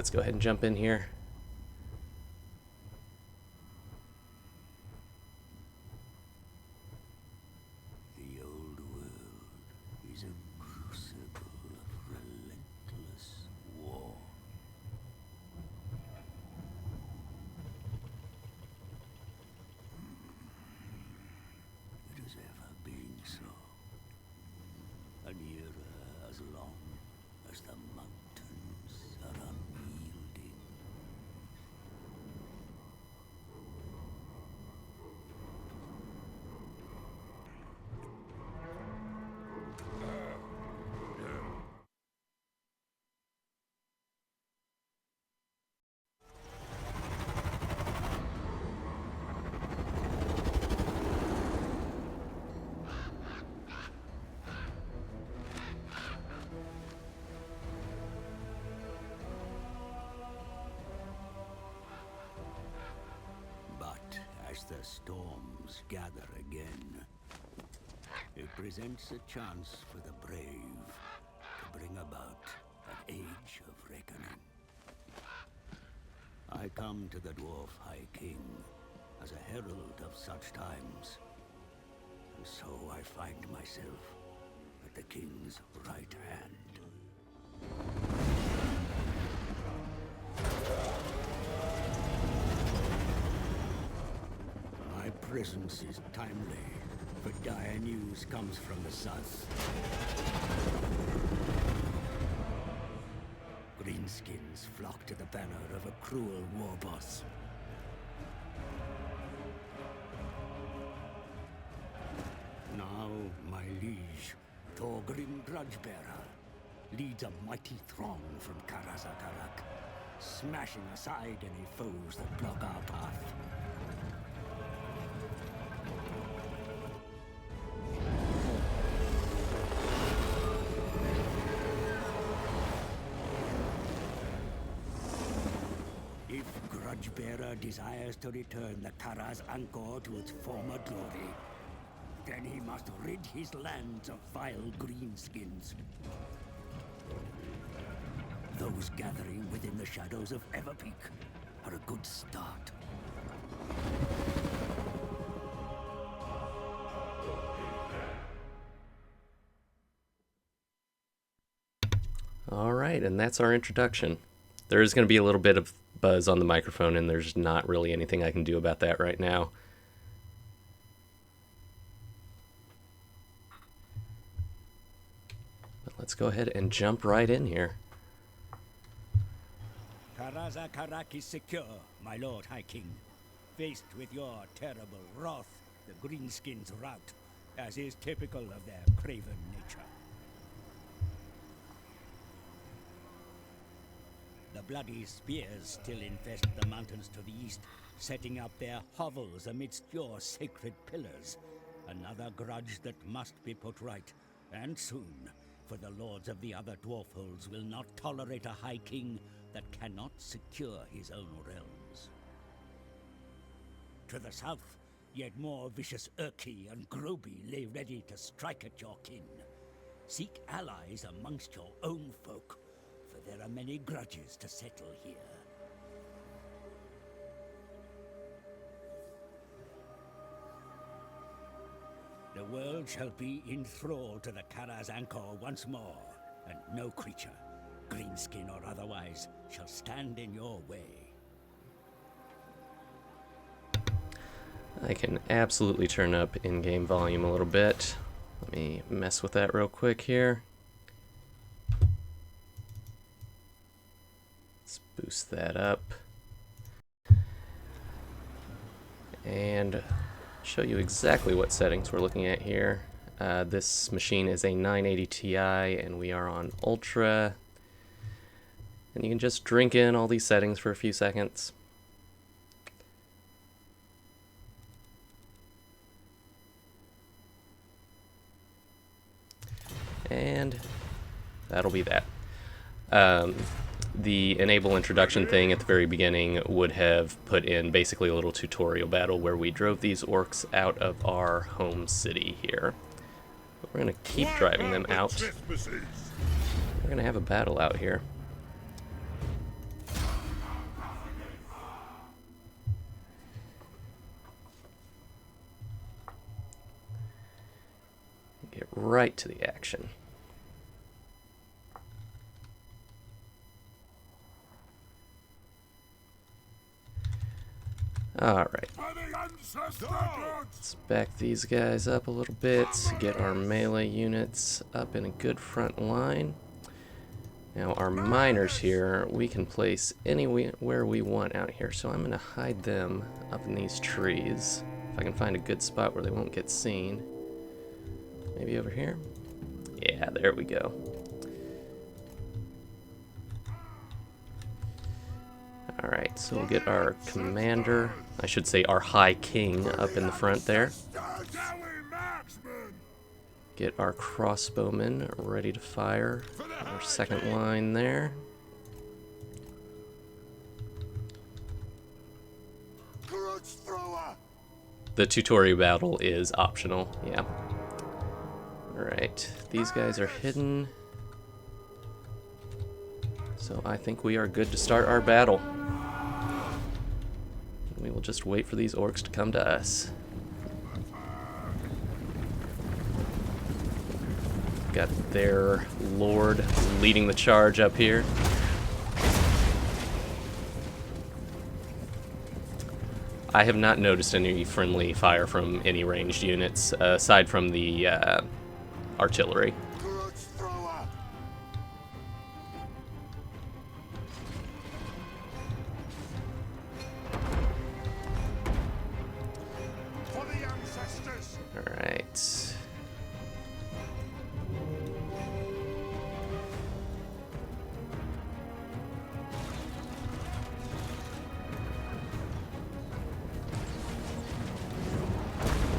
let's go ahead and jump in here. The old world is a crucible of relentless war. It has ever been so. An era as long as the mountains are unyielding. But as the storms gather again, it presents a chance for the brave to bring about an age of reckoning. I come to the Dwarf High King as a herald of such times, and so I find myself at the King's right hand. My presence is timely, for dire news comes from the south. Greenskins flock to the banner of a cruel war boss. Now, my liege, Thorgrim Grudgebearer, leads a mighty throng from Karazakarak, smashing aside any foes that block our path. If Grudgebearer desires to return the Karaz Angkor to its former glory, then he must rid his lands of vile greenskins. Those gathering within the shadows of Everpeak are a good start. Alright, and that's our introduction. There is going to be a little bit of buzz on the microphone, and there's not really anything I can do about that right now. But let's go ahead and jump right in here. Karazakarak is secure, my lord High King. Faced with your terrible wrath, the greenskins rout, as is typical of their craven nature. The bloody spears still infest the mountains to the east, setting up their hovels amidst your sacred pillars. Another grudge that must be put right, and soon, for the lords of the other dwarfholds will not tolerate a High King that cannot secure his own realms. To the south, yet more vicious Urki and Groby lay ready to strike at your kin. Seek allies amongst your own folk, for there are many grudges to settle here. The world shall be in thrall to the Karaz Angkor once more, and no creature, greenskin or otherwise, shall stand in your way. I can absolutely turn up in-game volume a little bit. Let me mess with that real quick here. Let's boost that up. And show you exactly what settings we're looking at here. This machine is a 980 Ti and we are on Ultra. And you can just drink in all these settings for a few seconds. And that'll be that. The enable introduction thing at the very beginning would have put in basically a little tutorial battle where we drove these orcs out of our home city here. But we're going to keep driving them out. We're going to have a battle out here. Get right to the action. Alright. Let's back these guys up a little bit. Get our melee units up in a good front line. Now our miners here, we can place anywhere we want out here. So I'm going to hide them up in these trees. If I can find a good spot where they won't get seen. Maybe over here? Yeah, there we go. Alright, so we'll get our commander, I should say our high king, up in the front there. Get our crossbowmen ready to fire. Our second line there. The tutorial battle is optional, yeah. Alright, these guys are hidden. So I think we are good to start our battle. We will just wait for these orcs to come to us. Got their lord leading the charge up here. I have not noticed any friendly fire from any ranged units, aside from the artillery. Alright.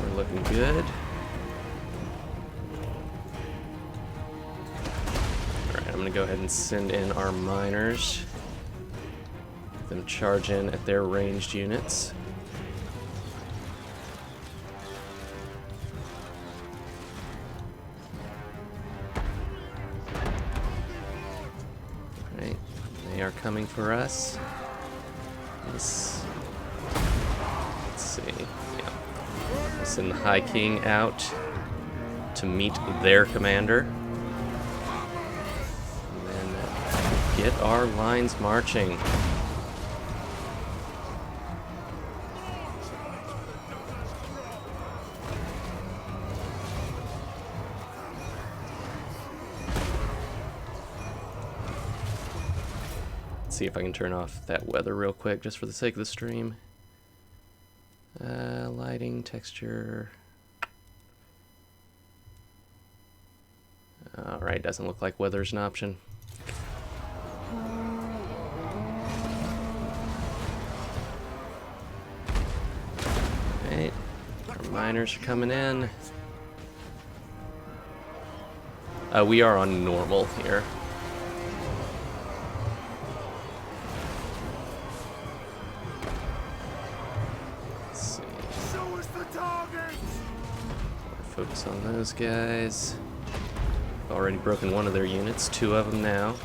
We're looking good. Alright, I'm gonna go ahead and send in our miners. Let them charge in at their ranged units. They are coming for us. Let's see. Yeah. We'll send the High King out to meet their commander. And then get our lines marching. See if I can turn off that weather real quick just for the sake of the stream. Lighting, texture. Alright, doesn't look like weather's an option. Alright, our miners are coming in. We are on normal here. Focus on those guys. Already broken one of their units, two of them now.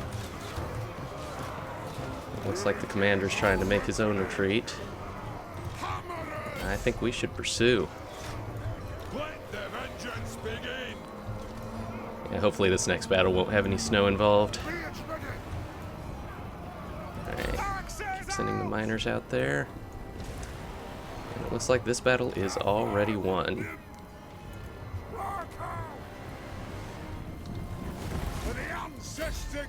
Looks like the commander's trying to make his own retreat. I think we should pursue. Yeah, hopefully this next battle won't have any snow involved. Alright, keep sending the miners out there. And it looks like this battle is already won.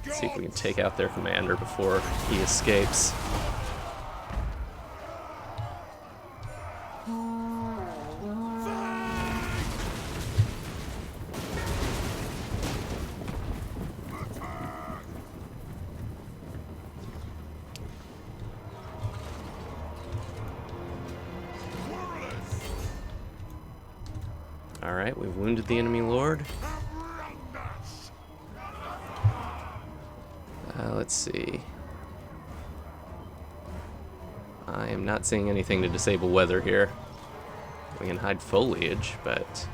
Let's see if we can take out their commander before he escapes. Alright, we've wounded the enemy lord. Let's see. I am not seeing anything to disable weather here. We can hide foliage, but...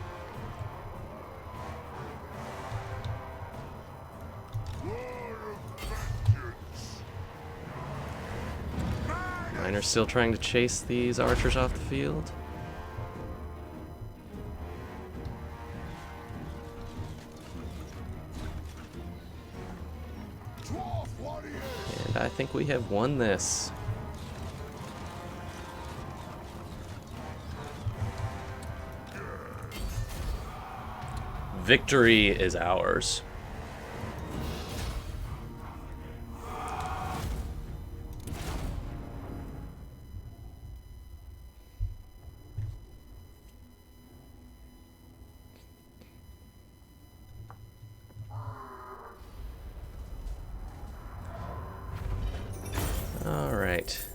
Miner's still trying to chase these archers off the field. I think we have won this. Victory is ours. Alright.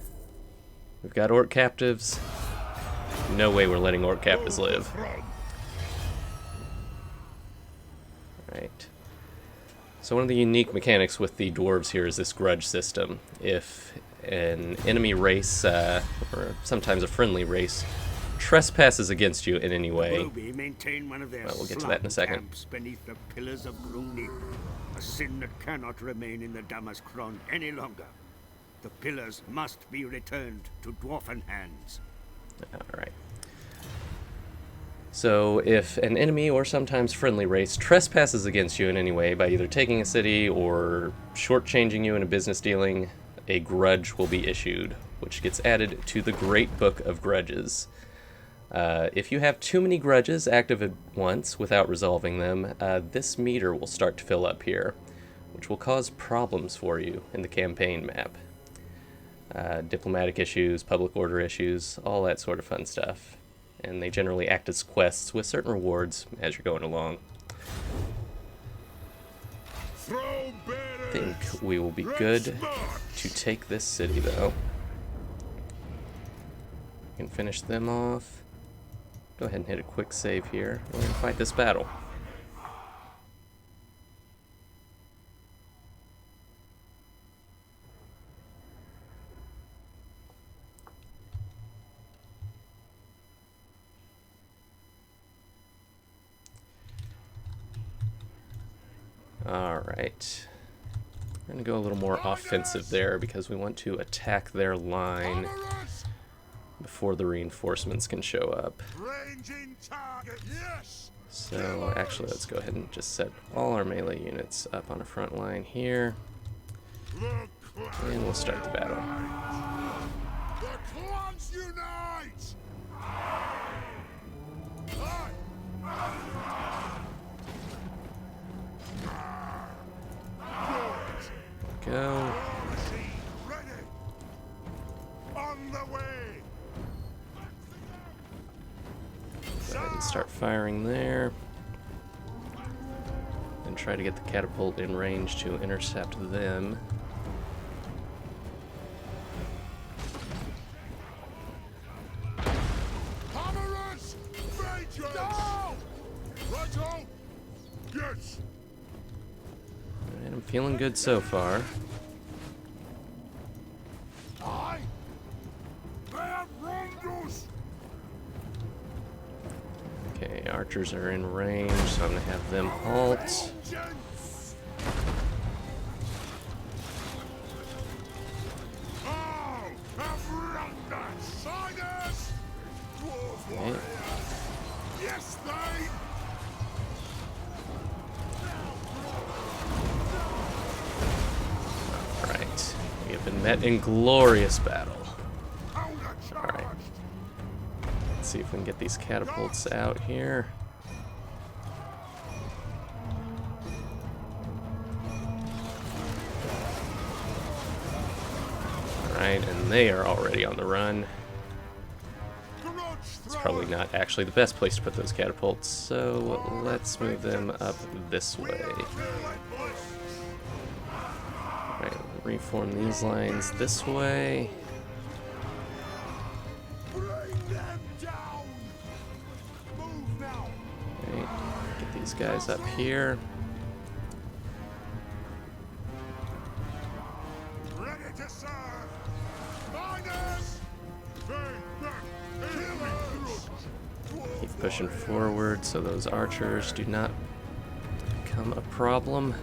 We've got orc captives. No way we're letting orc captives live. Right. So one of the unique mechanics with the dwarves here is this grudge system. If an enemy race, or sometimes a friendly race, trespasses against you in any way, well, we'll get to that in a second. Beneath the pillars of Gruni, a sin that cannot remain in the Damaskron any longer. The pillars must be returned to dwarfen hands. Alright. So if an enemy or sometimes friendly race trespasses against you in any way by either taking a city or shortchanging you in a business dealing, a grudge will be issued, which gets added to the Great Book of Grudges. If you have too many grudges active at once without resolving them, this meter will start to fill up here, which will cause problems for you in the campaign map. Diplomatic issues, public order issues, all that sort of fun stuff. And they generally act as quests with certain rewards as you're going along. I think we will be good to take this city, though. We can finish them off. Go ahead and hit a quick save here. We're going to fight this battle. Alright, we're going to go a little more offensive there because we want to attack their line before the reinforcements can show up. So actually let's go ahead and just set all our melee units up on a front line here, and we'll start the battle. Go. On the way. Go ahead and start firing there. And try to get the catapult in range to intercept them. Hammerers! Vengeance! No! Righto! Yes! And I'm feeling good so far. Okay, archers are in range, so I'm going to have them halt. Okay. Yes, they. Alright, we have been met in glorious battle. Alright, let's see if we can get these catapults out here. Alright, and they are already on the run. It's probably not actually the best place to put those catapults, so let's move them up this way. Alright, reform these lines this way. Alright, get these guys up here. Keep pushing forward so those archers do not become a problem.